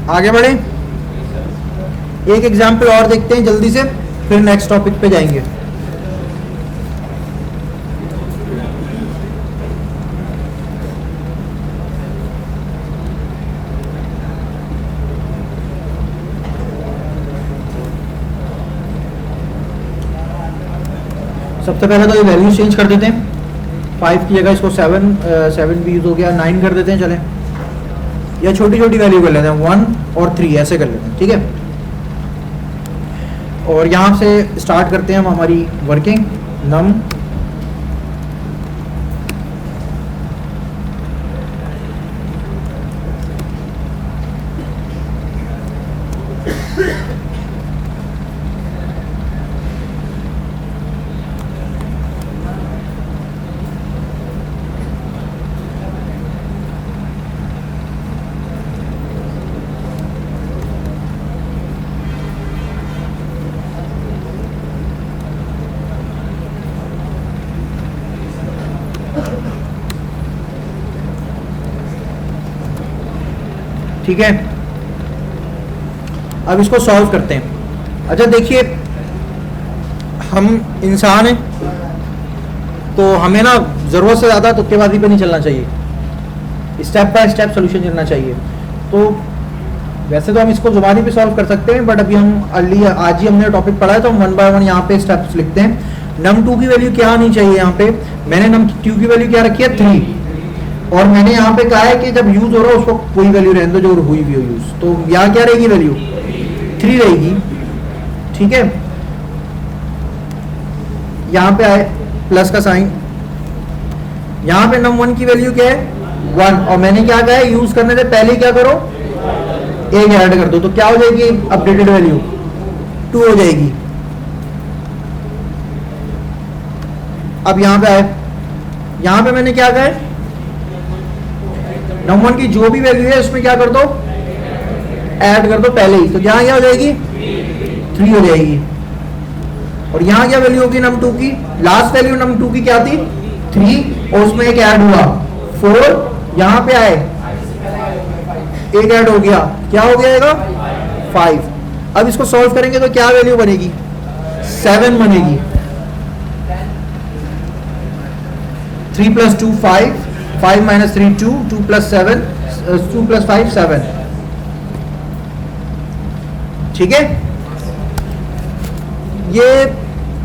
आगे बढ़े, एक एग्जाम्पल और देखते हैं जल्दी से, फिर नेक्स्ट टॉपिक पे जाएंगे। सबसे पहले तो ये वैल्यू चेंज कर देते हैं, 5 की जगह इसको 7 भी यूज हो गया, 9 कर देते हैं चले, या छोटी छोटी वैल्यू कर लेते हैं 1 और 3 ऐसे कर लेते हैं, ठीक है। और यहाँ से स्टार्ट करते हैं हम हमारी वर्किंग। नम ठीक है, अब इसको सॉल्व करते हैं। अच्छा देखिए, हम इंसान हैं तो हमें ना ज़रूरत से ज़्यादा तुक्केबाजी पे नहीं चलना चाहिए, स्टेप बाय स्टेप सोल्यूशन चलना चाहिए। तो वैसे तो हम इसको जुबानी पे सॉल्व कर सकते हैं, बट अभी हम आज ही हमने टॉपिक पढ़ा है तो हम 1 बाय 1 यहाँ पे स्टेप्स लिखते हैं। नम 2 की वैल्यू क्या आनी चाहिए, यहाँ पे मैंने नम 2 की वैल्यू क्या रखी है 3, और मैंने यहाँ पे कहा है कि जब यूज हो रहा है उसको कोई वैल्यू रहने दो जो हुई भी हो यूज, तो यहाँ क्या रहेगी वैल्यू 3 रहेगी, ठीक है। यहाँ पे आए प्लस का साइन, यहाँ पे नम 1 की वैल्यू क्या है 1, और मैंने क्या कहा है यूज करने से पहले क्या करो 1 ऐड कर दो, तो क्या हो जाएगी अपडेटेड वैल्यू 2 हो जाएगी। अब यहाँ पे आए, यहाँ पे मैंने क्या कहा है नम 1 की जो भी वैल्यू है उसमें क्या कर दो ऐड कर दो पहले ही, तो यहाँ क्या हो जाएगी 3 हो जाएगी। और यहाँ क्या वैल्यू होगी नम 2 की, लास्ट वैल्यू नम 2 की क्या थी 3, और उसमें एक ऐड हुआ 4, यहाँ पे आए एक ऐड हो गया, क्या हो जाएगा 5। अब इसको सॉल्व करेंगे तो क्या वैल्यू बनेगी 7 बनेगी। 3 + 2 5, 5 - 3 2, 2 + 7 2 + 5 7, ठीक है। ये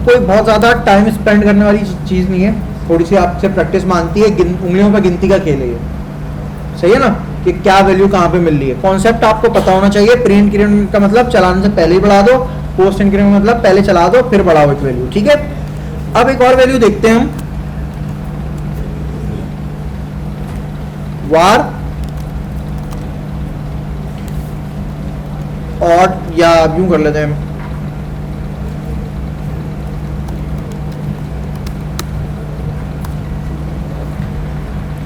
कोई बहुत ज़्यादा टाइम स्पेंड करने वाली चीज़ नहीं है, थोड़ी सी आपसे प्रैक्टिस मांगती है, उंगलियों पर गिनती का खेल है ये, सही है ना, कि क्या वैल्यू कहाँ पे मिल रही है। कॉन्सेप्ट आपको पता होना चाहिए, प्री इंक्रीमेंट का मतलब चलाने से पहले ही बढ़ा दो, पोस्ट इंक्रीमेंट मतलब पहले चला दो फिर बढ़ाओ एक वैल्यू, ठीक है। अब एक और वैल्यू देखते हैं हम, वार और या यूं कर लेते हैं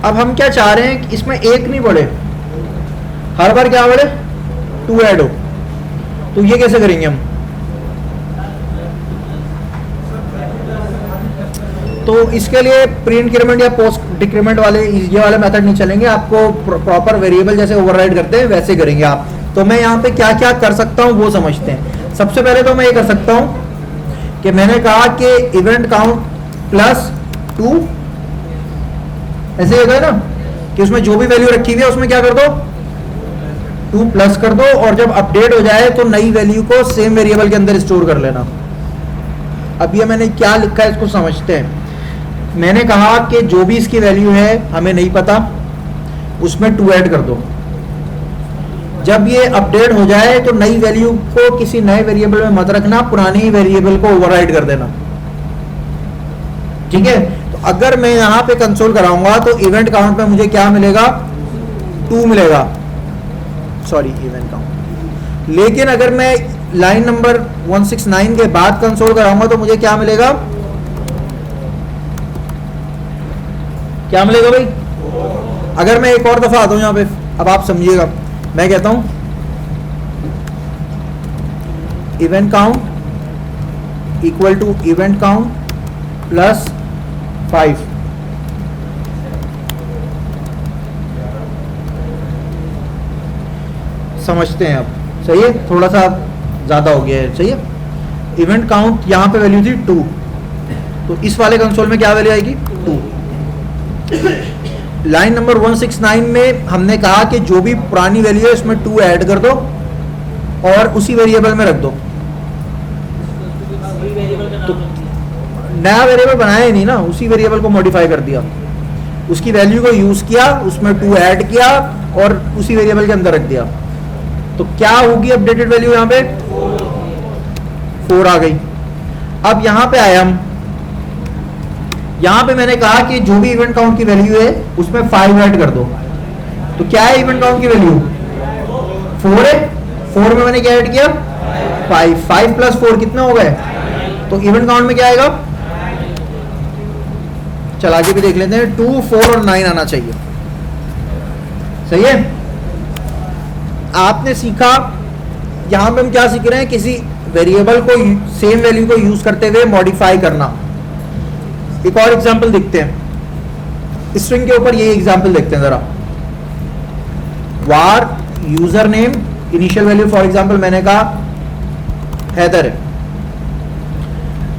अब हम क्या चाह रहे हैं कि इसमें एक नहीं बढ़े, हर बार क्या बढ़े 2 ऐड हो, तो ये कैसे करेंगे हम, तो इसके लिए प्री इंक्रीमेंट या पोस्ट डिक्रीमेंट वाले ये वाले मेथड नहीं चलेंगे, आपको प्रॉपर वेरिएबल जैसे ओवरराइड करते हैं वैसे करेंगे आप। तो मैं यहाँ पे क्या क्या कर सकता हूँ वो समझते हैं। सबसे पहले तो मैं ये कर सकता हूँ कि मैंने कहा कि इवेंट काउंट +2, ऐसे होता है ना कि उसमें जो भी वैल्यू रखी हुई है उसमें क्या कर दो 2 प्लस कर दो, और जब अपडेट हो जाए तो नई वैल्यू को सेम वेरिएबल के अंदर स्टोर कर लेना। अब ये मैंने क्या लिखा है इसको समझते हैं। मैंने कहा कि जो भी इसकी वैल्यू है हमें नहीं पता, उसमें 2 ऐड कर दो, जब ये अपडेट हो जाए तो नई वैल्यू को किसी नए वेरिएबल में मत रखना, पुराने ही वेरिएबल को ओवरराइड कर देना, ठीक है। तो अगर मैं यहाँ पे कंसोल कराऊंगा तो इवेंट काउंट में मुझे क्या मिलेगा 2 मिलेगा, सॉरी इवेंट काउंट। लेकिन अगर मैं लाइन नंबर 169 के बाद कंसोल कराऊंगा तो मुझे क्या मिलेगा, क्या मिलेगा भाई। अगर मैं एक और दफा आता हूं यहाँ पे, अब आप समझिएगा, मैं कहता हूं event count equal to event count +5, समझते हैं अब। सही है, थोड़ा सा ज़्यादा हो गया है। सही है, इवेंट काउंट यहाँ पे वैल्यू थी 2, तो इस वाले कंसोल में क्या वैल्यू आएगी 2। लाइन नंबर 169 में हमने कहा कि जो भी पुरानी वैल्यू है उसमें 2 ऐड कर दो और उसी वेरिएबल में रख दो। तो नया वेरिएबल बनाया ही नहीं ना, उसी वेरिएबल को मॉडिफाई कर दिया, उसकी वैल्यू को यूज किया, उसमें 2 ऐड किया और उसी वेरिएबल के अंदर रख दिया। तो क्या होगी अपडेटेड वैल्यू, यहाँ पे 4 आ गई। अब यहाँ पे आए हम, यहाँ पे मैंने कहा कि जो भी इवेंट काउंट की वैल्यू है उसमें 5 ऐड कर दो। तो क्या है इवेंट काउंट की वैल्यू 4 है, 4 में मैंने क्या ऐड किया 5, 5 प्लस 4 कितने हो गए, तो इवेंट काउंट में क्या आएगा, चल आगे भी देख लेते हैं, 2, 4 और 9 आना चाहिए। सही है, आपने सीखा, यहां पे हम क्या सीख रहे हैं, किसी वेरिएबल को सेम वैल्यू को यूज करते हुए मॉडिफाई करना। एक और एग्जांपल देखते हैं, स्ट्रिंग के ऊपर ये एग्जांपल देखते हैं जरा। Var user name, initial value for example मैंने कहा हैदर है।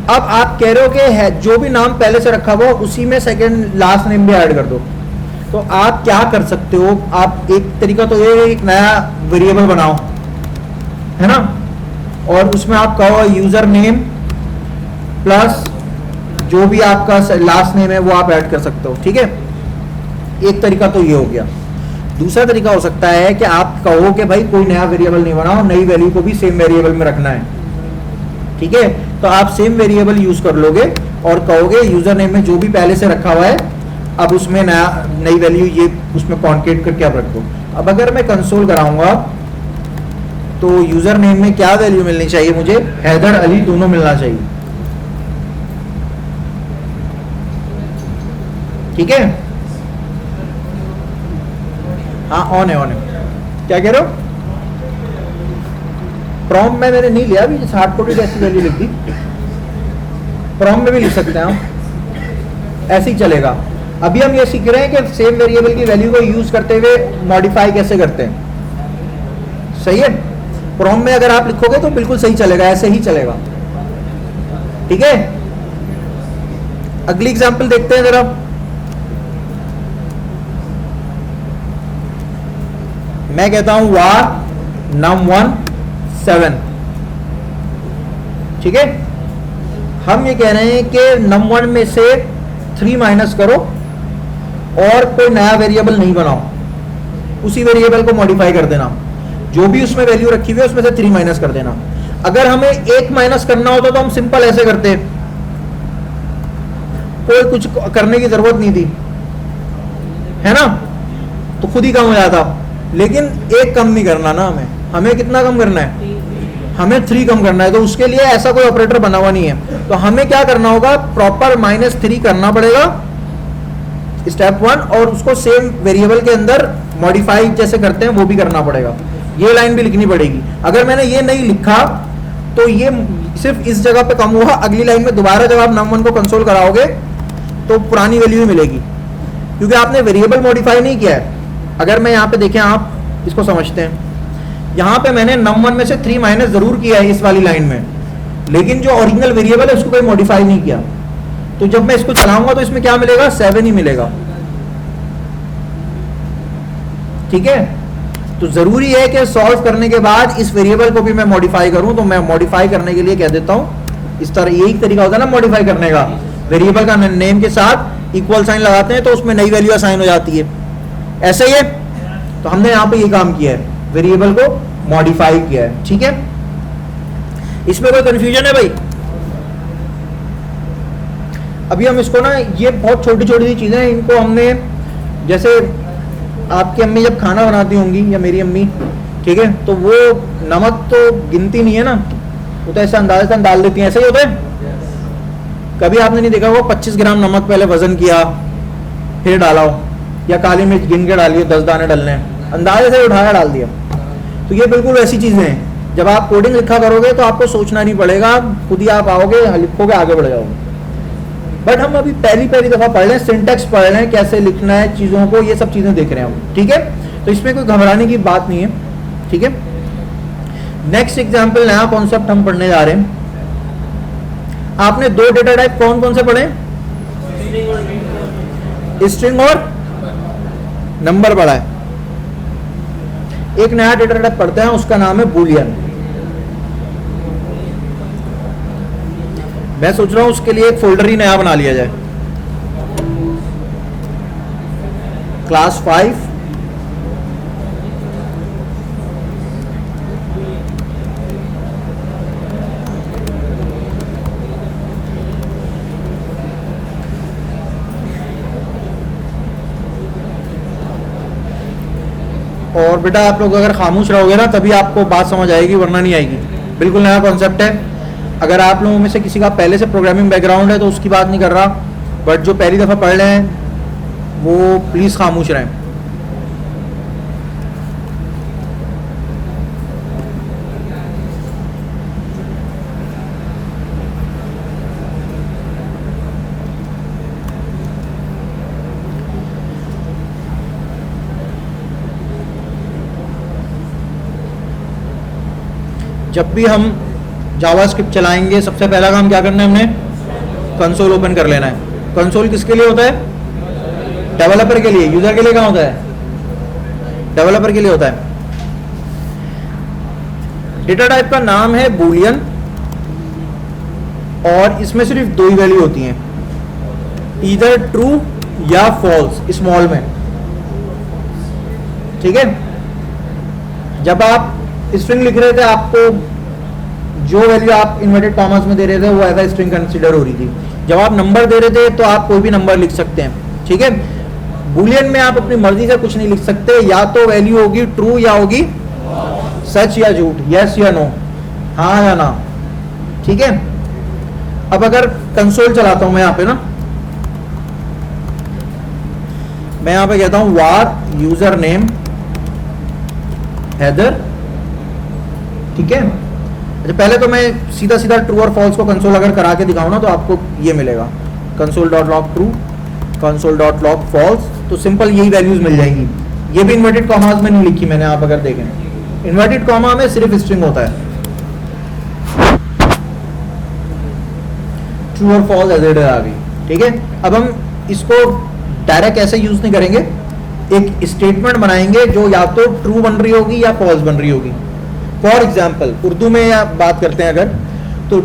अब आप कह रहे हो कि है जो भी नाम पहले से रखा हुआ उसी में सेकंड लास्ट नेम भी ऐड कर दो। तो आप क्या कर सकते हो, आप एक तरीका तो ये एक नया वेरिएबल बनाओ, है ना, और उसमें आप कहो यूजर नेम प्लस जो भी आपका लास्ट नेम है वो आप ऐड कर सकते हो। ठीक है, एक तरीका तो ये हो गया। दूसरा तरीका हो सकता है कि आप कहो कि भाई कोई नया वेरिएबल नहीं बनाओ, नई वैल्यू को भी सेम वेरिएबल में रखना है। ठीक है, तो आप सेम वेरिएबल यूज कर लोगे और कहोगे यूजर नेम में जो भी पहले से रखा हुआ है अब उसमें नई वैल्यू ये उसमें कॉन्केट करके आप रख दो। अब अगर मैं कंसोल कराऊंगा तो यूजर नेम में क्या वैल्यू मिलनी चाहिए, मुझे हैदर अली दोनों मिलना चाहिए। ठीक है, हाँ ऑन है, ऑन है। क्या कह रहे हो, प्रॉम्प्ट में मैंने नहीं लिया अभी, हार्ड कोडेड ऐसी वैल्यू लिख दी, प्रॉम्प्ट में भी लिख सकते हैं हम, ऐसे ही चलेगा। अभी हम ये सीख रहे हैं कि सेम वेरिएबल की वैल्यू को यूज करते हुए मॉडिफाई कैसे करते हैं। सही है, प्रॉम्प्ट में अगर आप लिखोगे तो बिल्कुल सही चलेगा, ऐसे ही चलेगा। ठीक है, अगली एग्जांपल देखते हैं जरा। मैं कहता हूं वार num1 7। ठीक है, हम ये कह रहे हैं कि num1 में से 3 माइनस करो और कोई नया वेरिएबल नहीं बनाओ, उसी वेरिएबल को मॉडिफाई कर देना, जो भी उसमें वैल्यू रखी हुई है उसमें से 3 माइनस कर देना। अगर हमें 1 माइनस करना होता तो हम सिंपल ऐसे करते, कोई कुछ करने की जरूरत नहीं थी, है ना, तो खुद ही कम हो जाता। लेकिन 1 कम नहीं करना ना, हमें कितना कम करना है, हमें 3 कम करना है। तो उसके लिए ऐसा कोई ऑपरेटर बना हुआ नहीं है, तो हमें क्या करना होगा, प्रॉपर -3 करना पड़ेगा स्टेप 1, और उसको सेम वेरिएबल के अंदर मॉडिफाई जैसे करते हैं वो भी करना पड़ेगा। ये लाइन भी लिखनी पड़ेगी। अगर मैंने ये नहीं लिखा तो ये सिर्फ इस जगह पे कम हुआ, अगली लाइन में दोबारा जब आप num1 को कंसोल कराओगे तो पुरानी वैल्यू ही मिलेगी, क्योंकि आपने वेरिएबल मॉडिफाई नहीं किया है। अगर मैं यहाँ पे देखें, आप इसको समझते हैं, यहाँ पे मैंने num1 में से 3 माइनस जरूर किया है इस वाली लाइन में, लेकिन जो ओरिजिनल वेरिएबल है उसको कोई मॉडिफाई नहीं किया। तो जब मैं इसको चलाऊंगा तो इसमें क्या मिलेगा, 7 ही मिलेगा। ठीक है, तो जरूरी है कि सॉल्व करने के बाद इस वेरिएबल को भी मैं मॉडिफाई करूं। तो मैं मॉडिफाई करने के लिए कह देता हूं इस तरह, यही तरीका होता है ना मॉडिफाई करने का, वेरिएबल का नेम के साथ इक्वल साइन लगाते हैं तो उसमें नई वैल्यू असाइन हो जाती है, ऐसे ही है। तो हमने यहां पे ये काम किया है, वेरिएबल को मॉडिफाई किया है। ठीक है, इसमें कोई कंफ्यूजन है भाई? अभी हम इसको ना, ये बहुत छोटी छोटी सी चीजें हैं, इनको हमने, जैसे आपकी अम्मी जब खाना बनाती होंगी या मेरी अम्मी, ठीक है, तो वो नमक तो गिनती नहीं है ना, वो तो ऐसा अंदाजा डाल देती है, ऐसे ही होता है। कभी आपने नहीं देखा वो 25 ग्राम नमक पहले वजन किया फिर डाला हो, या काली मिर्च गिन के डाली हो, 10 दाने डलने, अंदाजे से उठाया डाल दिया। तो ये बिल्कुल ऐसी चीजें हैं, जब आप कोडिंग लिखा करोगे तो आपको सोचना नहीं पड़ेगा, खुद ही आप आओगे, लिखोगे, आगे बढ़ जाओगे। बट हम अभी पहली दफा पढ़ रहे हैं, सिंटेक्स पढ़ रहे हैं, कैसे लिखना है चीजों को, ये सब चीजें देख रहे हैं हम। ठीक है, तो इसमें कोई घबराने की बात नहीं है। ठीक है, नेक्स्ट एग्जाम्पल, नया कॉन्सेप्ट हम पढ़ने जा रहे हैं। आपने दो डेटा टाइप कौन कौन से पढ़े? स्ट्रिंग और नंबर पढ़ा है। एक नया डेटा टाइप पढ़ते हैं, उसका नाम है बूलियन। मैं सोच रहा हूं उसके लिए एक फोल्डर ही नया बना लिया जाए। क्लास 5 और बेटा आप लोग अगर खामोश रहोगे ना तभी आपको बात समझ आएगी, वरना नहीं आएगी। बिल्कुल नया कॉन्सेप्ट है। अगर आप लोगों में से किसी का पहले से प्रोग्रामिंग बैकग्राउंड है तो उसकी बात नहीं कर रहा, बट जो पहली दफ़ा पढ़ रहे हैं वो प्लीज़ खामोश रहें। जब भी हम जावास्क्रिप्ट चलाएंगे सबसे पहला काम क्या करना है, हमने कंसोल ओपन कर लेना है। कंसोल किसके लिए होता है? डेवलपर के लिए। यूजर के लिए कहाँ होता है? डेवलपर के लिए होता है। डेटा टाइप का नाम है बूलियन और इसमें सिर्फ दो ही वैल्यू होती हैं, ईदर ट्रू या फॉल्स, स्मॉल में। ठीक है, जब आप स्ट्रिंग लिख रहे थे आपको जो वैल्यू आप इन्वर्टेड कॉमास में दे रहे थे वो एज अ स्ट्रिंग कंसीडर हो रही थी। जब आप नंबर दे रहे थे तो आप कोई भी नंबर लिख सकते हैं। ठीक है, बूलियन में आप अपनी मर्जी से कुछ नहीं लिख सकते, या तो वैल्यू होगी ट्रू या होगी सच या झूठ, यस या नो, हाँ या ना। ठीक है, अब अगर कंसोल चलाता हूं मैं यहां पे ना, मैं यहां पे कहता हूं वार यूजर नेम हैदर। ठीक है, अच्छा पहले तो मैं सीधा सीधा ट्रू और फॉल्स को कंसोल अगर करा के दिखाऊं ना तो आपको ये मिलेगा, console dot log true, console dot log false, तो सिंपल यही वैल्यूज मिल जाएंगी। ये भी इन्वर्टेड कॉमास में नहीं लिखी मैंने, आप अगर देखें इन्वर्टेड कॉमा में सिर्फ स्ट्रिंग होता है, ट्रू और फॉल्स एज इट इज आ गई। ठीक है, अब हम इसको डायरेक्ट ऐसे यूज नहीं करेंगे, एक स्टेटमेंट बनाएंगे जो या तो ट्रू बन रही होगी या फॉल्स बन रही होगी। फॉर एग्जाम्पल उर्दू में या बात करते हैं अगर, तो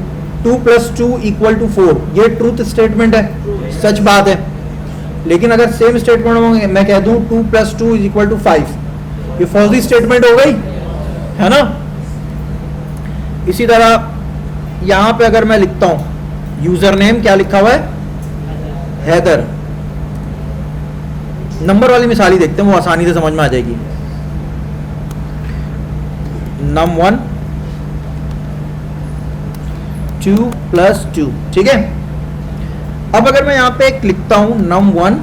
2 + 2 = 4, ये ट्रूथ स्टेटमेंट है, सच बात है। लेकिन अगर सेम स्टेटमेंट में मैं कह दूं 2 + 2 = 5, ये फॉल्स स्टेटमेंट हो गई है ना। इसी तरह यहां पे अगर मैं लिखता हूं यूजर नेम, क्या लिखा हुआ है? हैदर। नंबर वाली मिसाल ही देखते हैं, वो आसानी से समझ में आ जाएगी। num1 2 + 2। ठीक है, अब अगर मैं यहां पे एक लिखता हूं num1,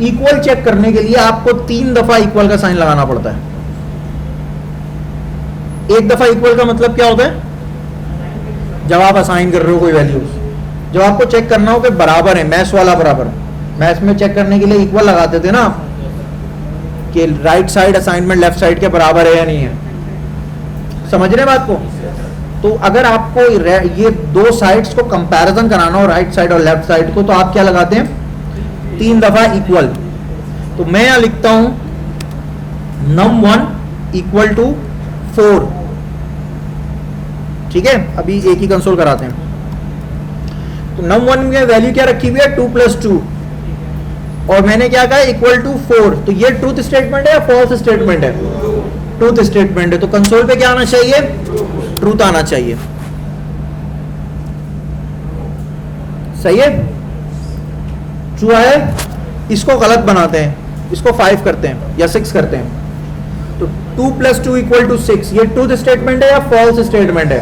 इक्वल चेक करने के लिए आपको 3 दफा इक्वल का साइन लगाना पड़ता है। एक दफा इक्वल का मतलब क्या होता है? जब आप असाइन कर रहे हो कोई वैल्यूज, जब आपको चेक करना हो कि बराबर है, मैथ्स वाला बराबर। मैथ्स में चेक करने के लिए इक्वल लगाते थे ना, कि right side assignment left side के बराबर है या नहीं है, समझ रहे बात को? तो अगर आपको ये दो साइड्स को कंपैरिजन कराना हो, राइट साइड और लेफ्ट साइड को, तो आप क्या लगाते हैं? 3 दफा इक्वल। तो मैं यहां लिखता हूं num1 = 4। ठीक है, अभी एक ही कंसोल कराते हैं। तो num1 में वैल्यू क्या रखी हुई है? 2 + 2, और मैंने क्या कहा? =4। तो ये ट्रूथ स्टेटमेंट है या फॉल्स स्टेटमेंट है? ट्रूथ स्टेटमेंट है। तो कंसोल पे क्या आना चाहिए? ट्रूथ आना चाहिए। सही है, ट्रू है। इसको गलत बनाते हैं, इसको 5 करते हैं या 6 करते हैं। तो 2 + 2 = 6, ये ट्रूथ स्टेटमेंट है या फॉल्स स्टेटमेंट है?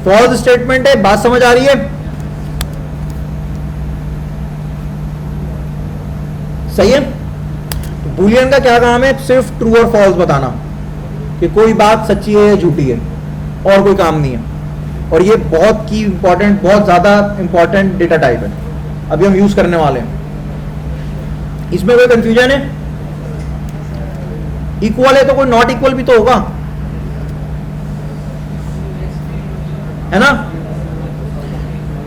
फॉल्स स्टेटमेंट है। बात समझ आ रही है? सही है। तो बूलियन का क्या काम है? सिर्फ ट्रू और फॉल्स बताना कि कोई बात सच्ची है या झूठी है, और कोई काम नहीं है। और ये बहुत की इंपॉर्टेंट, बहुत ज्यादा इंपॉर्टेंट डेटा टाइप है, अभी हम यूज करने वाले हैं। इसमें कोई कंफ्यूजन है? इक्वल है तो कोई नॉट इक्वल भी तो होगा। है ना।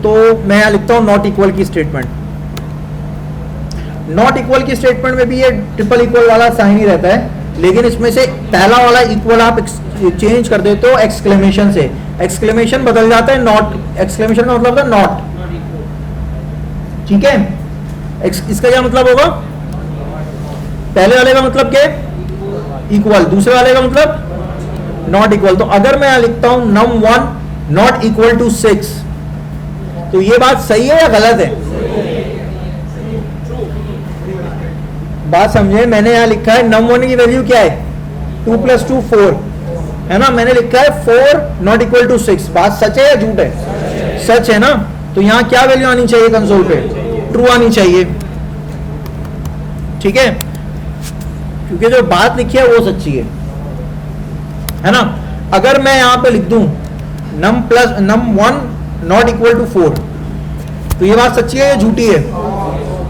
तो मैं यहां लिखता हूं नॉट इक्वल की स्टेटमेंट। नॉट इक्वल की स्टेटमेंट में भी ये ट्रिपल इक्वल वाला साइन ही रहता है, लेकिन इसमें से पहला वाला इक्वल आप चेंज कर देते हो एक्सक्लेमेशन से, एक्सक्लेमेशन बदल जाता है नॉट, एक्सक्लेमेशन का मतलब होता है नॉट, ठीक है। इसका क्या मतलब होगा, पहले वाले का मतलब क्या है इक्वल, दूसरे वाले का मतलब नॉट इक्वल। तो अगर मैं यहां लिखता हूं num1 नॉट इक्वल टू 6, तो ये बात सही है या गलत है, बात समझे। मैंने यहां लिखा है num1 की वैल्यू क्या है 2 + 2 4 है ना, मैंने लिखा है 4 नॉट इक्वल टू 6, बात सच है या झूठ है, सच है ना। तो यहां क्या वैल्यू आनी चाहिए कंसोल पे, ट्रू आनी चाहिए, ठीक है, क्योंकि जो बात लिखी है वो सच्ची है ना। अगर मैं यहां पे लिख दूं num1 नॉट इक्वल टू 4, तो ये बात सच्ची है या झूठी है,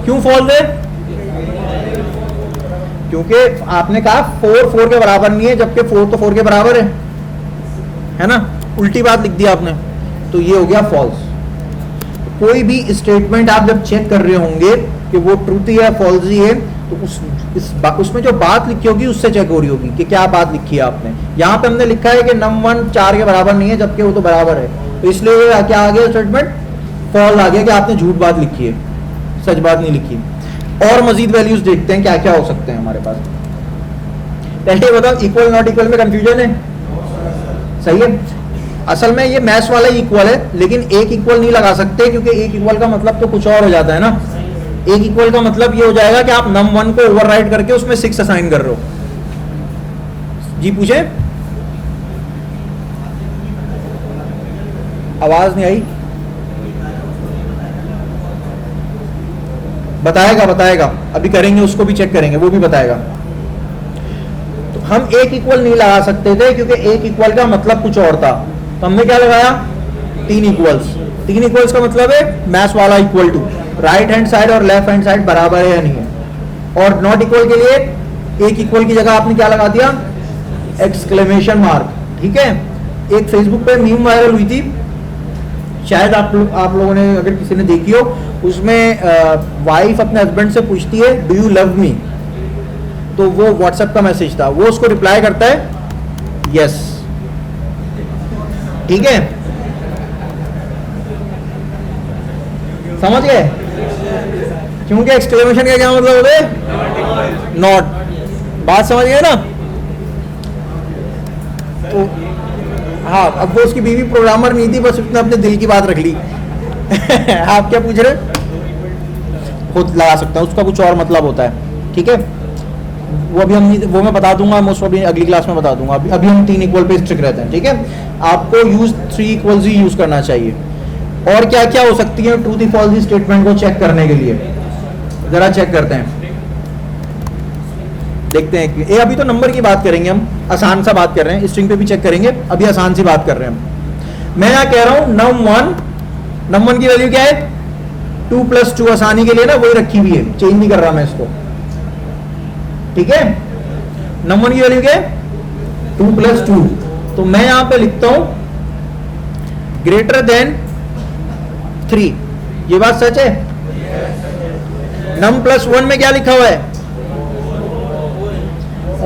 क्यों फॉल्स है, क्योंकि आपने कहा 4 4 के बराबर नहीं है, जबकि 4 तो 4 के बराबर है ना, उल्टी बात लिख दी आपने, तो ये हो गया फॉल्स। कोई भी स्टेटमेंट आप जब चेक कर रहे होंगे कि वो ट्रूथ है फॉल्स है, तो उसमें जो बात लिखी होगी उससे चेक हो रही होगी कि क्या बात लिखी है आपने। यहाँ पे हमने लिखा है कि num1 4 के बराबर नहीं है, जबकि वो तो बराबर है, तो इसलिए क्या आ गया स्टेटमेंट, फॉल्स आ गया कि आपने झूठ बात लिखी है, सच बात नहीं लिखी। और मजीद वैल्यूज देखते हैं क्या क्या हो सकते हैं हमारे पास। पहले बताओ इक्वल नॉट इक्वल में कंफ्यूजन है, सही है। असल में ये मैथ्स वाला ही इक्वल है, लेकिन एक इक्वल नहीं लगा सकते, क्योंकि एक इक्वल का मतलब तो कुछ और हो जाता है ना। एक इक्वल का मतलब ये हो जाएगा कि आप num1 को ओवरराइड करके उसमें 6 असाइन कर रहे हो। जी पूछे, आवाज नहीं आई, बताएगा अभी करेंगे, उसको भी चेक करेंगे, वो भी बताएगा। तो हम एक इक्वल नहीं लगा सकते थे, क्योंकि एक इक्वल का मतलब कुछ और था, तो हमने क्या लगाया 3 इक्वल्स। 3 इक्वल्स का मतलब है मैथ्स वाला equal to, right hand side और लेफ्ट हैंड साइड बराबर है या नहीं है। और नॉट इक्वल के लिए एक इक्वल की जगह आपने क्या लगा दिया, एक्सक्लेमेशन मार्क, ठीक है। एक फेसबुक पे मीम वायरल हुई थी, शायद आप लोगों ने अगर किसी ने देखी हो, उसमें वाइफ अपने हस्बैंड से पूछती है डू यू लव मी, तो वो व्हाट्सएप का मैसेज था, वो उसको रिप्लाई करता है यस, ठीक है, समझ गए, क्योंकि एक्सक्लेमेशन का क्या मतलब होता है नॉट, बात समझ गए ना। तो हाँ, अब वो उसकी बीवी प्रोग्रामर नहीं थी, बस उसने अपने दिल की बात रख ली। आप क्या पूछ रहे, खुद लगा सकता है, उसका कुछ और मतलब होता है, ठीक है। वो अभी हम वो मैं बता दूंगा, मैं उसको अभी अगली क्लास में बता दूंगा। अभी हम 3 इक्वल पे स्ट्रिक रहते हैं, ठीक है। आपको यूज 3 इक्वल्स ही यूज करना चाहिए। और क्या क्या हो सकती है ट्रू दी फॉल्स स्टेटमेंट को चेक करने के लिए, जरा चेक करते हैं, देखते हैं। ये अभी तो नंबर की बात करेंगे हम, आसान सा बात कर रहे हैं, स्ट्रिंग पे भी चेक करेंगे, अभी आसान सी बात कर रहे हैं हम। मैं यहाँ कह रहा हूँ num1 की वैल्यू क्या है 2 + 2, आसानी के लिए ना वही रखी हुई है, चेंज नहीं कर रहा मैं इसको, ठीक है। num1 की वैल्यू क्या है 2 + 2, तो मैं यहां पे लिखता हूं ग्रेटर देन 3, ये बात सच है। num +1 में क्या लिखा हुआ है,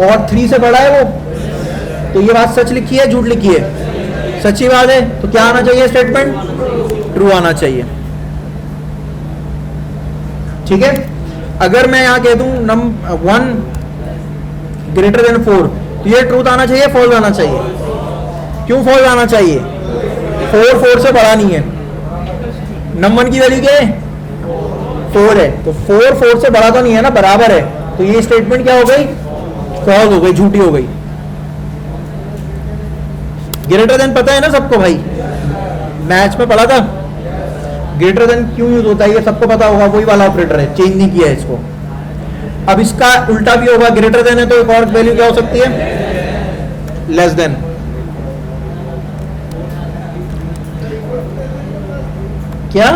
और 3 से बड़ा है वो, तो ये बात सच लिखी है झूठ लिखी है, सच्ची बात है, तो क्या आना चाहिए स्टेटमेंट, ट्रू आना चाहिए, ठीक है। अगर मैं यहां कह दूं num1 ग्रेटर देन 4, तो ये ट्रूथ आना चाहिए, फॉल्स आना चाहिए, क्यों फॉल्स आना चाहिए, 4 से बड़ा नहीं है। num1 की वैल्यू क्या है 4 है, तो 4 से बड़ा तो नहीं है ना, बराबर है, तो ये स्टेटमेंट क्या हो गई, फॉल्स हो गई, झूठी हो गई। ग्रेटर देन पता है ना सबको भाई, मैथ्स में पढ़ा था, ग्रेटर देन क्यों यूज होता है ये सबको पता होगा, वही वाला ऑपरेटर है, चेंज नहीं किया है इसको। अब इसका उल्टा भी होगा, ग्रेटर देन है तो एक और वैल्यू क्या हो सकती है, लेस देन। क्या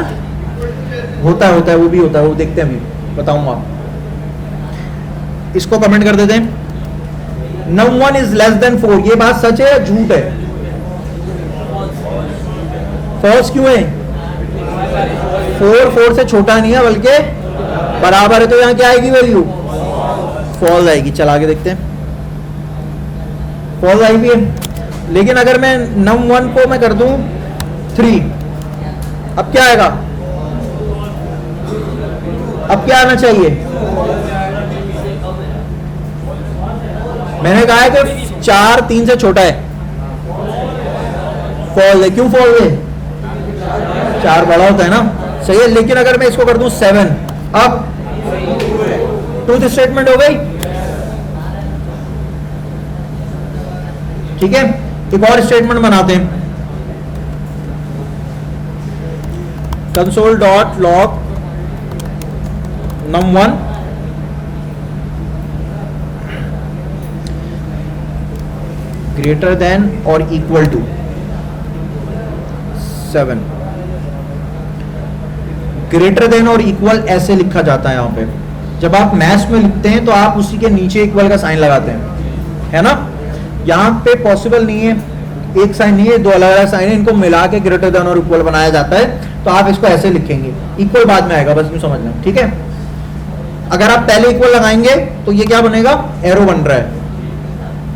होता है वो भी होता है, वो देखते हैं, अभी बताऊंगा। इसको कमेंट कर देते हैं, num1 इज लेस देन 4, ये बात सच है या झूठ है, फॉल्स क्यों है? 4 4 से छोटा नहीं है बल्कि बराबर है, तो यहाँ क्या आएगी वैल्यू? फॉल्स आएगी। चला आगे देखते हैं। फॉल्स आई भी है। लेकिन अगर मैं num1 को मैं कर दूं 3, अब क्या आएगा? अब क्या आना चाहिए? मैंने कहा है कि 4 3 से छोटा है, फॉल्स है। क्यों फॉल्स है? 4 बड़ा होता है ना, सही है। लेकिन अगर मैं इसको कर दूं 7, अब ट्रूथ स्टेटमेंट हो गई, ठीक है। एक और स्टेटमेंट बनाते हैं, console.log num1 greater than or equal to 7। Greater than और इक्वल ऐसे लिखा जाता है यहाँ पे। जब आप मैथ्स में लिखते हैं तो आप उसी के नीचे इक्वल का साइन लगाते हैं, है ना। यहाँ पे पॉसिबल नहीं है, एक साइन नहीं है, 2 अलग अलग साइन है, इनको मिला के ग्रेटर देन और इक्वल बनाया जाता है। तो आप इसको ऐसे लिखेंगे, इक्वल बाद में आएगा, बस यूं समझना, ठीक है। अगर आप पहले इक्वल लगाएंगे तो ये क्या बनेगा? एरो बन रहा है।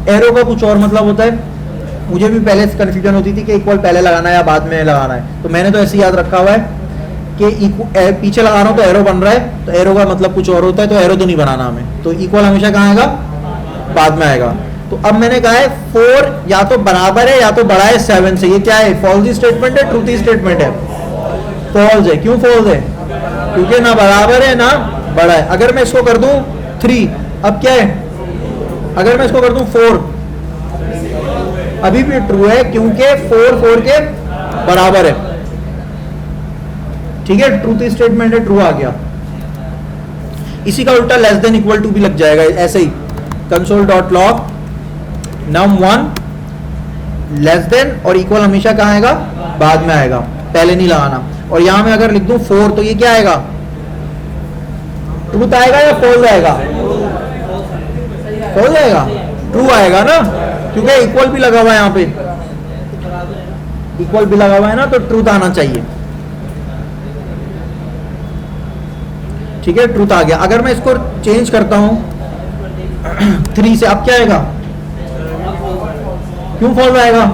एरो का कुछ और मतलब होता है, मुझे भी पहले कंफ्यूजन होती थी कि इक्वल पहले लगाना है या बाद में लगाना है, तो मैंने तो ऐसे याद रखा हुआ है कि पीछे लगा रहा हूं तो एरो बन रहा है, तो एरो का मतलब कुछ और होता है, तो एरो तो नहीं बनाना हमें, तो इक्वल हमेशा कहाँ आएगा? बाद में आएगा। तो अब मैंने कहा है 4 या तो बराबर है या तो बड़ा है 7 से। ये क्या है? फॉल्स स्टेटमेंट है, ट्रूथ स्टेटमेंट है? फॉल्स है। क्यों फॉल्स है? क्योंकि ना बराबर है ना बड़ा है। अगर मैं इसको कर दूं 3, अब क्या है? अगर मैं इसको कर दूं 4, अभी भी ट्रू है, क्योंकि 4 4 के बराबर है, ठीक है। ट्रूथ स्टेटमेंट है, ट्रू आ गया। इसी का उल्टा लेस देन इक्वल टू भी लग जाएगा ऐसे ही। console.log num1 लेस देन और इक्वल हमेशा कहाँ आएगा? बाद में आएगा, पहले नहीं लगाना। और यहां में अगर लिख दूं 4 तो ये क्या आएगा? ट्रूथ आएगा या फॉल्स आएगा? फॉल्स आएगा, ट्रू आएगा ना, क्योंकि इक्वल भी लगा हुआ है, यहाँ पे इक्वल भी लगा हुआ है ना, तो ट्रूथ आना चाहिए, ठीक है। ट्रूथ आ गया। अगर मैं इसको चेंज करता हूं 3 से, अब क्या आएगा? क्यों फॉल्स आएगा?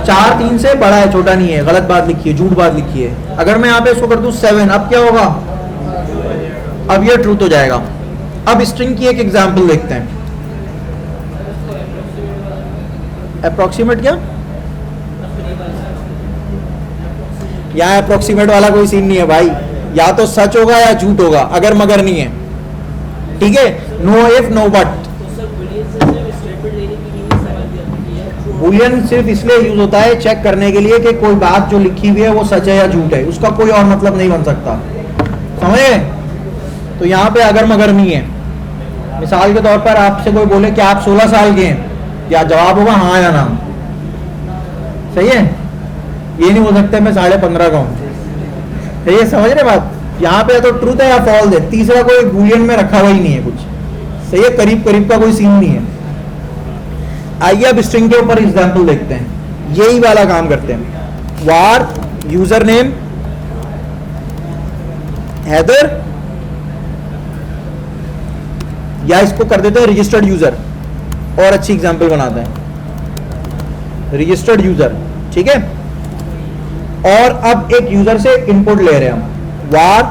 4 3 से बड़ा है, छोटा नहीं है, गलत बात लिखी है, झूठ बात लिखी है। अगर मैं यहाँ पे इसको कर दूं 7, अब क्या होगा? अब ये ट्रूथ हो जाएगा। अब स्ट्रिंग की एक एग्जांपल देखते हैं। अप्रोक्सीमेट क्या? यहाँ अप्रोक्सीमेट वाला कोई सीन नहीं है भाई, या तो सच होगा या झूठ होगा, अगर मगर नहीं है, ठीक है। No if no but. Boolean सिर्फ इसलिए यूज होता है चेक करने के लिए कि कोई बात जो लिखी हुई है वो सच है या झूठ है, उसका कोई और मतलब नहीं बन सकता, समझे। तो यहाँ पे अगर मगर नहीं है। मिसाल के तौर पर आपसे कोई बोले कि आप 16 साल के हैं, क्या जवाब होगा? हाँ या ना, सही है। ये नहीं बोल सकते मैं 15.5 का हूँ, ये समझ रहे बात। यहाँ पे या तो ट्रूथ है या फॉल्स है, तीसरा कोई बूलियन में रखा हुआ ही नहीं है कुछ, सही है। करीब करीब का कोई सीन नहीं है। आइए अब स्ट्रिंग के ऊपर एग्जांपल देखते हैं, यही वाला काम करते हैं। वार यूजर नेम हैदर, या इसको कर देते हैं रजिस्टर्ड यूजर, और अच्छी एग्जांपल बनाते हैं रजिस्टर्ड यूजर, ठीक है। और अब एक यूजर से इनपुट ले रहे हैं हम, वार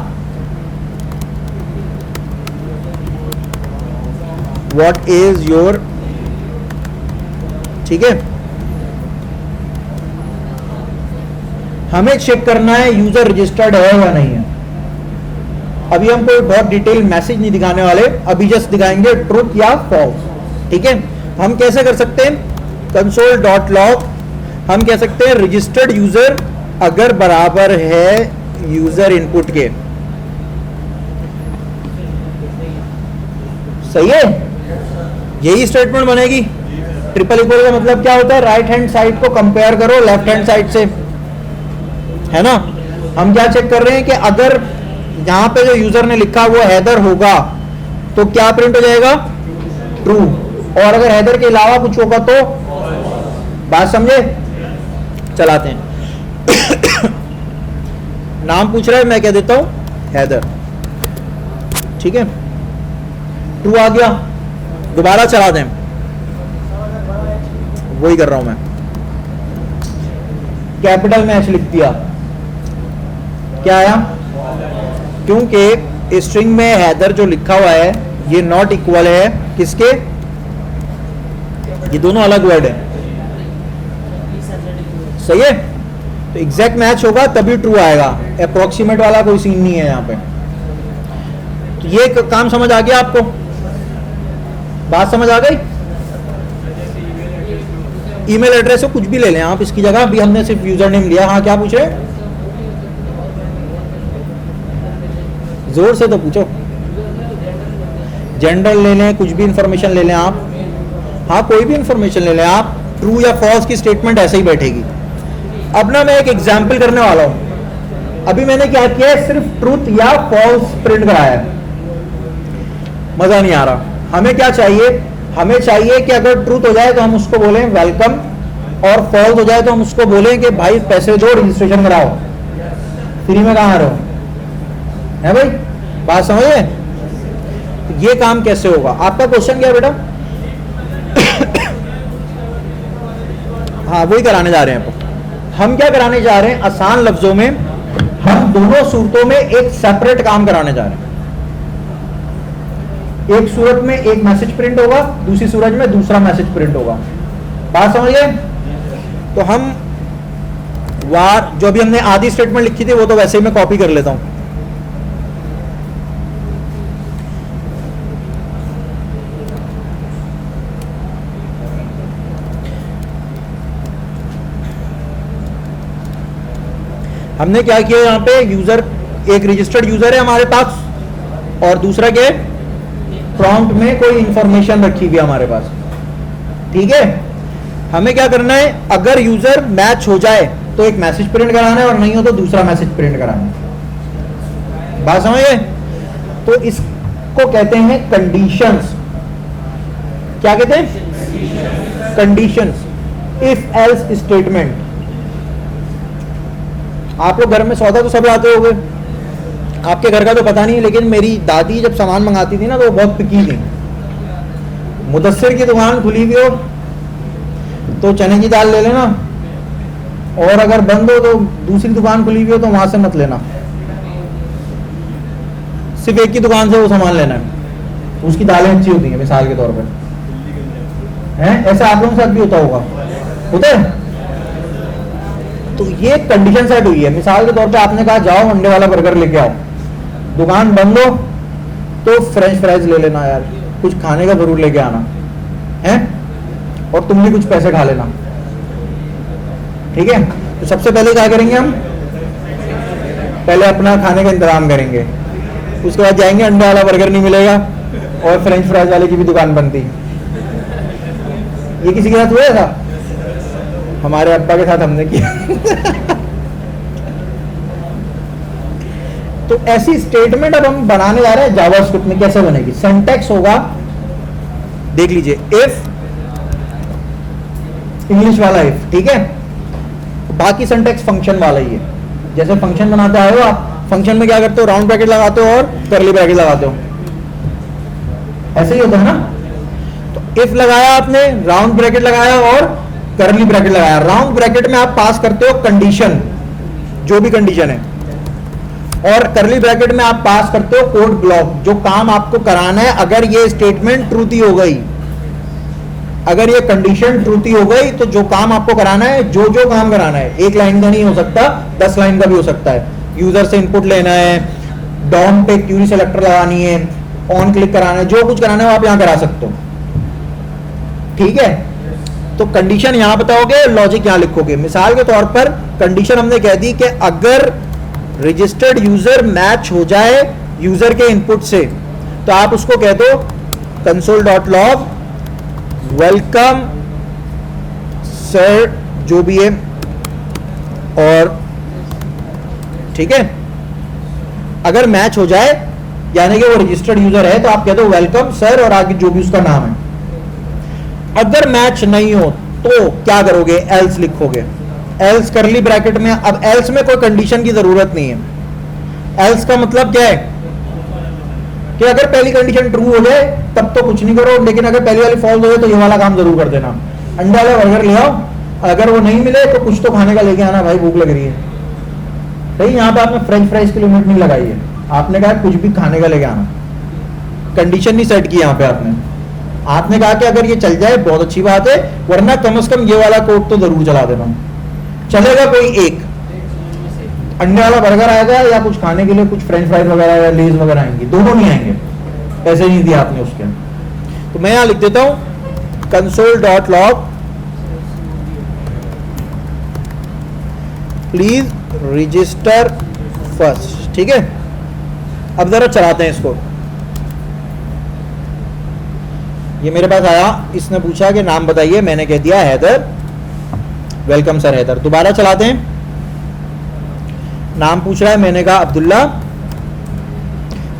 व्हाट इज योर, ठीक है। हमें चेक करना है यूजर रजिस्टर्ड है या नहीं है। अभी हम कोई बहुत डिटेल मैसेज नहीं दिखाने वाले, अभी जस्ट दिखाएंगे ट्रूथ या फॉल्स, ठीक है। हम कैसे कर सकते हैं? console.log हम कह सकते हैं रजिस्टर्ड यूजर अगर बराबर है यूजर इनपुट के, सही है। यही स्टेटमेंट बनेगी। ट्रिपल इक्वल का मतलब क्या होता है? राइट हैंड साइड को कंपेयर करो लेफ्ट हैंड साइड से, है ना। हम क्या चेक कर रहे हैं कि अगर यहां पे जो यूजर ने लिखा वो हैदर होगा तो क्या प्रिंट हो जाएगा? ट्रू। और अगर हैदर के अलावा कुछ होगा तो, बात समझे? चलाते हैं। नाम पूछ रहा है, मैं कह देता हूं हैदर, ठीक है। ट्रू आ गया, दोबारा चला दें, वही कर रहा हूं मैं, कैपिटल में एच लिख दिया, क्या आया? क्योंकि स्ट्रिंग में हैदर जो लिखा हुआ है ये नॉट इक्वल है किसके, ये दोनों अलग वर्ड है, सही है। तो एग्जैक्ट मैच होगा तभी ट्रू आएगा, अप्रोक्सीमेट वाला कोई सीन नहीं है यहाँ पे। तो ये काम समझ आ गया आपको, बात समझ आ गई? ईमेल एड्रेस हो कुछ भी ले लें आप इसकी जगह, अभी हमने सिर्फ यूजर नेम लिया। हाँ क्या पूछ रहे? जोर से तो पूछो। जेंडर ले लें, कुछ भी इंफॉर्मेशन ले लें आप, हाँ कोई भी इंफॉर्मेशन ले लें आप, ट्रू या फॉल्स की स्टेटमेंट ऐसे ही बैठेगी। अब ना मैं एक एग्जाम्पल करने वाला हूं। अभी मैंने क्या किया है, सिर्फ ट्रूथ या फॉल्स प्रिंट कराया है, मजा नहीं आ रहा। हमें क्या चाहिए, हमें चाहिए कि अगर ट्रूथ हो जाए तो हम उसको बोलें वेलकम, और फॉल्स हो जाए तो हम उसको बोलें कि भाई पैसे दो, रजिस्ट्रेशन कराओ, फ्री में कहाँ आ रहे हो, है भाई? बात समझे? ये काम कैसे होगा? आपका क्वेश्चन क्या बेटा? हाँ वही कराने जा रहे हैं। हम क्या कराने जा रहे हैं, आसान लफ्जों में हम दोनों सूरतों में एक सेपरेट काम कराने जा रहे हैं। एक सूरत में एक मैसेज प्रिंट होगा, दूसरी सूरत में दूसरा मैसेज प्रिंट होगा। बात समझिए? तो हम वार जो अभी हमने आधी स्टेटमेंट लिखी थी वो तो वैसे ही मैं कॉपी कर लेता हूं। हमने क्या किया, यहाँ पे यूजर, एक रजिस्टर्ड यूजर है हमारे पास, और दूसरा क्या है, प्रॉम्प्ट में कोई इंफॉर्मेशन रखी हुई है हमारे पास, ठीक है। हमें क्या करना है, अगर यूजर मैच हो जाए तो एक मैसेज प्रिंट कराना है, और नहीं हो तो दूसरा मैसेज प्रिंट कराना है। बात समझिए? तो इसको कहते हैं कंडीशंस। क्या कहते हैं? Conditions, if else statement. आप लोग घर में सौदा तो सब लाते होंगे, आपके घर का तो पता नहीं, लेकिन मेरी दादी जब सामान मंगाती थी ना तो वो बहुत पिकी थी। मुदस्सिर की दुकान खुली हुई हो तो चने की दाल ले लेना, और अगर बंद हो तो दूसरी दुकान खुली हुई हो तो वहां से मत लेना, सिर्फ एक की दुकान से वो सामान लेना है, उसकी दालें अच्छी होती हैं मिसाल के तौर पर। है ऐसा आप लोगों के साथ भी होता होगा, होता है? तो ये कंडीशन सेट हुई है। मिसाल के तौर पे आपने कहा जाओ अंडे वाला बर्गर लेके आओ, दुकान बंद हो तो फ्रेंच फ्राइज ले लेना यार, कुछ खाने का जरूर लेके आना है, और तुम भी कुछ पैसे खा लेना, ठीक है। तो सबसे पहले क्या करेंगे हम, पहले अपना खाने का इंतजाम करेंगे, उसके बाद जाएंगे, अंडे वाला बर्गर नहीं मिलेगा और फ्रेंच फ्राइज वाले की भी दुकान बंद थी। ये किसी के साथ हुआ था? हमारे अब्बा के साथ हमने किया। तो ऐसी स्टेटमेंट अब हम बनाने जा रहे हैं जावास्क्रिप्ट में। कैसे बनेगी? सिंटैक्स होगा, देख लीजिए, इफ, इंग्लिश वाला इफ, ठीक है। बाकी सिंटैक्स फंक्शन वाला ही है। जैसे फंक्शन बनाते आए हो आप, फंक्शन में क्या करते हो, राउंड ब्रैकेट लगाते हो और कर्ली ब्रैकेट लगाते हो, ऐसे ही होता है ना। तो इफ लगाया आपने, राउंड ब्रैकेट लगाया और कर्ली ब्रैकेट लगाया। राउंड ब्रैकेट में आप पास करते हो कंडीशन, जो भी कंडीशन है, और कर्ली ब्रैकेट में आप पास करते हो कोड ब्लॉक, जो काम आपको कराना है। अगर ये स्टेटमेंट ट्रूथी हो गई, अगर ये कंडीशन ट्रूथी हो गई, तो जो काम आपको कराना है, जो जो काम कराना है, एक लाइन का नहीं हो सकता, 10 लाइन का भी हो सकता है। यूजर से इनपुट लेना है, डॉम पे क्यूरी सेलेक्टर लगानी है, ऑन क्लिक कराना है, जो कुछ कराना है वो आप यहां करा सकते हो, ठीक है। तो कंडीशन यहां बताओगे, लॉजिक यहां लिखोगे। मिसाल के तौर पर कंडीशन हमने कह दी कि अगर रजिस्टर्ड यूजर मैच हो जाए यूजर के इनपुट से, तो आप उसको कह दो console.log वेलकम सर, जो भी है, और ठीक है। अगर मैच हो जाए, यानी कि वो रजिस्टर्ड यूजर है, तो आप कह दो वेलकम सर और आगे जो भी उसका नाम है। अगर मैच नहीं हो तो क्या करोगे, एल्स लिखोगे। एल्स करली ब्रैकेट में, अब एल्स में कोई कंडीशन की जरूरत नहीं है। एल्स का मतलब क्या है कि अगर पहली कंडीशन ट्रू हो जाए तब तो कुछ नहीं करो, लेकिन अगर पहली वाली फॉल्स हो जाए तो ये वाला काम जरूर कर देना। अंडे वाला बर्गर ले आओ, अगर वो नहीं मिले तो कुछ तो खाने का लेके आना, भाई भूख लग रही है। भाई यहाँ पे आपने फ्रेंच फ्राइज की लिमिट नहीं लगाई है, आपने कहा कुछ भी खाने का लेके आना, कंडीशन नहीं सेट की यहाँ पे आपने कहा कि अगर ये चल जाए बहुत अच्छी बात है, वरना कम से कम ये वाला कोड तो जरूर चला देना। चलेगा कोई एक अंडे वाला बर्गर आएगा या कुछ खाने के लिए कुछ फ्रेंच फ्राइज वगैरह या लेज वगैरह आएंगे, दोनों नहीं आएंगे, पैसे नहीं दिए आपने उसके। तो मैं यहां लिख देता हूं console.log प्लीज रजिस्टर फर्स्ट। ठीक है, अब जरा चलाते हैं इसको। ये मेरे पास आया, इसने पूछा कि नाम बताइए, मैंने कह दिया हैदर। Welcome sir Haider. दोबारा चलाते हैं, नाम पूछ रहा है, मैंने कहा अब्दुल्ला,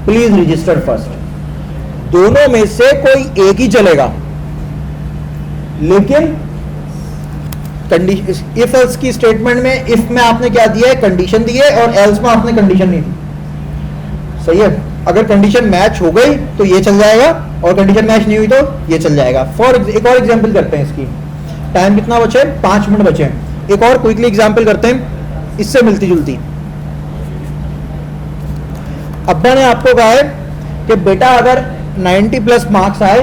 प्लीज रजिस्टर फर्स्ट। दोनों में से कोई एक ही चलेगा, लेकिन इफ एल्स की स्टेटमेंट में इफ में आपने क्या दिया है, कंडीशन दी है, और एल्स में आपने कंडीशन नहीं दी। सही है, अगर कंडीशन मैच हो गई तो ये चल जाएगा, और कंडीशन मैच नहीं हुई तो ये चल जाएगा। एक और एग्जांपल करते हैं इसकी, टाइम कितना बचे, 5 मिनट बचे हैं। एक और क्विकली एग्जांपल करते हैं, इससे मिलती जुलती। अब्बा ने आपको कहा है कि बेटा अगर 90 प्लस मार्क्स आए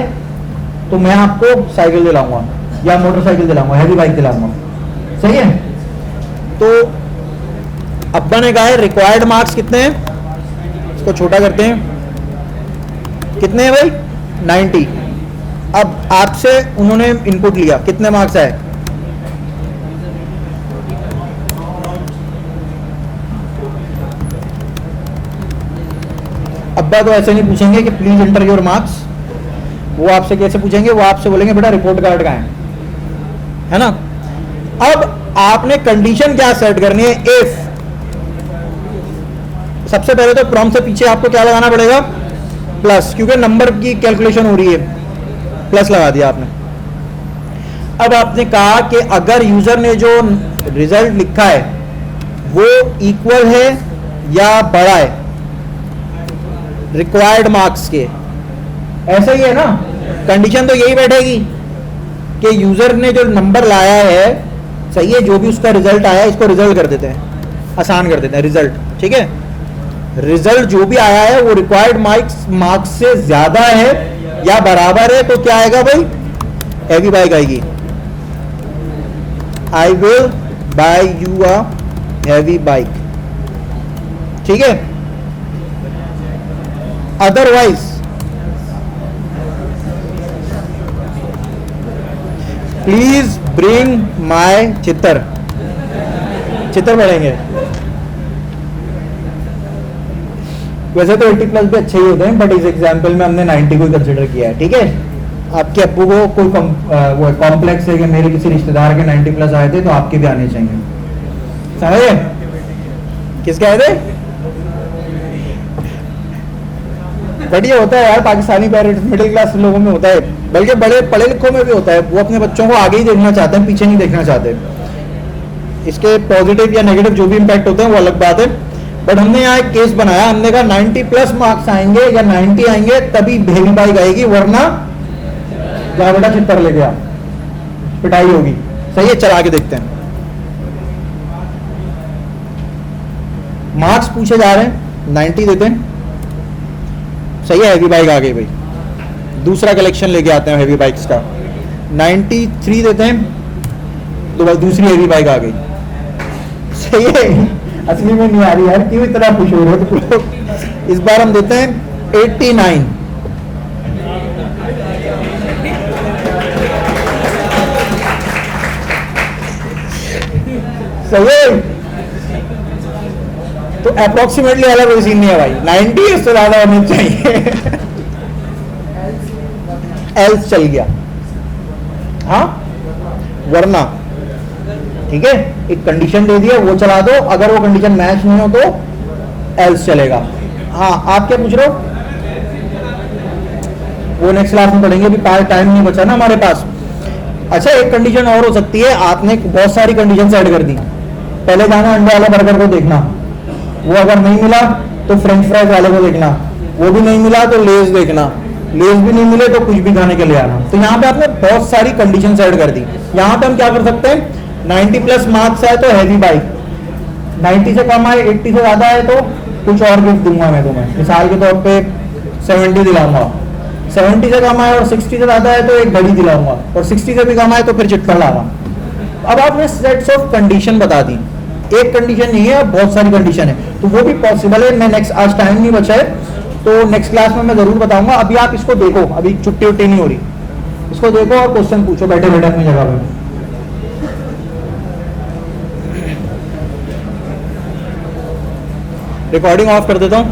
तो मैं आपको साइकिल दिलाऊंगा या मोटरसाइकिल दिलाऊंगा, हैवी बाइक दिलाऊंगा। सही है, तो अब्बा ने कहा है रिक्वायर्ड मार्क्स कितने हैं, इसको छोटा करते हैं, कितने हैं भाई, 90। अब आपसे उन्होंने इनपुट लिया, कितने मार्क्स आए, अब्बा तो ऐसे नहीं पूछेंगे कि प्लीज एंटर योर मार्क्स। वो आपसे कैसे पूछेंगे, वो आपसे बोलेंगे बेटा रिपोर्ट कार्ड कहाँ है ना। अब आपने कंडीशन क्या सेट करनी है, इफ। सबसे पहले तो प्रॉम्प्ट से पीछे आपको क्या लगाना पड़ेगा, प्लस, क्योंकि नंबर की कैलकुलेशन हो रही है, प्लस लगा दिया आपने। अब आपने कहा कि अगर यूजर ने जो रिजल्ट लिखा है वो इक्वल है या बड़ा है रिक्वायर्ड मार्क्स के, ऐसा ही है ना, कंडीशन तो यही बैठेगी कि यूजर ने जो नंबर लाया है, सही है, जो भी उसका रिजल्ट आया है, इसको रिजल्ट कर देते हैं, आसान कर देते हैं, रिजल्ट। ठीक है, रिजल्ट जो भी आया है वो रिक्वायर्ड मार्क्स से ज्यादा है या बराबर है, तो क्या आएगा भाई, हैवी बाइक आएगी। I will buy you a heavy bike. ठीक है, अदरवाइज प्लीज ब्रिंग माय चित्र पढ़ेंगे। वैसे तो 80 प्लस भी अच्छे ही होते हैं, बट इस एग्जाम्पल में हमने 90 को कंसिडर किया है। ठीक है, आपके अब्बू को कोई वो कॉम्प्लेक्स है कि मेरे किसी रिश्तेदार के 90 प्लस आए थे तो आपके भी आने चाहिए, समझे? किसके आए थे? बढ़िया होता है यार, पाकिस्तानी पेरेंट्स मिडिल क्लास लोगों में होता है, बल्कि बड़े पढ़े लिखों में भी होता है। वो अपने बच्चों को आगे ही देखना चाहते हैं, पीछे नहीं देखना चाहते। इसके पॉजिटिव या नेगेटिव जो भी इम्पैक्ट होते हैं वो अलग बात है, बट हमने यहाँ एक केस बनाया, हमने कहा 90 प्लस मार्क्स आएंगे या 90 आएंगे तभी हेवी बाइक आएगी, वरना क्या बेटा चित्तर ले गया, पिटाई होगी। सही है, चला के देखते हैं। मार्क्स पूछे जा रहे हैं, 90 देते हैं, सही है, हैवी बाइक आ गई भाई। दूसरा कलेक्शन लेके आते हैं हैवी बाइक्स का, 93 देते हैं, तो भाई दूसरी हैवी बाइक आ गई। सही है, असली में नहीं आ रही यार, क्यों इतना खुश हो रहे हो तो इस बार हम देते हैं 89। सही है, तो अप्रोक्सीमेटली वाला कोई सीन नहीं है भाई, 90 इससे ज्यादा होना चाहिए। एल्स चल गया, हाँ, वरना। ठीक है, एक कंडीशन दे दिया, वो चला दो, अगर वो कंडीशन मैच नहीं हो तो एल्स चलेगा। हाँ, आप क्या पूछ रहे हो? वो नेक्स्ट क्लास में पढ़ेंगे, अभी टाइम नहीं बचा ना हमारे पास। अच्छा एक कंडीशन और हो सकती है, आपने बहुत सारी कंडीशन ऐड कर दी। पहले जाना अंडे वाले बर्गर को देखना, वो अगर नहीं मिला तो फ्रेंच फ्राइज वाले को देखना, वो भी नहीं मिला तो लेज देखना, लेज भी नहीं मिले तो कुछ भी खाने के लिए आना। तो यहाँ पे आपने बहुत सारी कंडीशन ऐड कर दी। यहाँ पे हम क्या कर सकते हैं, 90 प्लस मार्क्स है तो हैवी बाइक, 90 से कम है 80 से ज्यादा है तो कुछ और गिफ्ट दूंगा मैं तुम्हें, मिसाल के तौर पे 70 दिलाऊंगा, 70 से कम है और 60 से ज्यादा है तो एक घड़ी दिलाऊंगा, और 60 से भी कम है तो फिर चिट्ठा लाऊंगा। अब आपने सेट्स ऑफ कंडीशन बता दी, एक कंडीशन नहीं है, बहुत सारी कंडीशन है, तो वो भी पॉसिबल है। मैं नेक्स्ट, आज टाइम नहीं बचा है तो नेक्स्ट क्लास में मैं जरूर बताऊंगा। अभी आप इसको देखो, अभी छुट्टी उट्टी नहीं हो रही, इसको देखो और क्वेश्चन पूछो बैठे बैठे अपनी जगह पे। रिकॉर्डिंग ऑफ कर देता हूँ।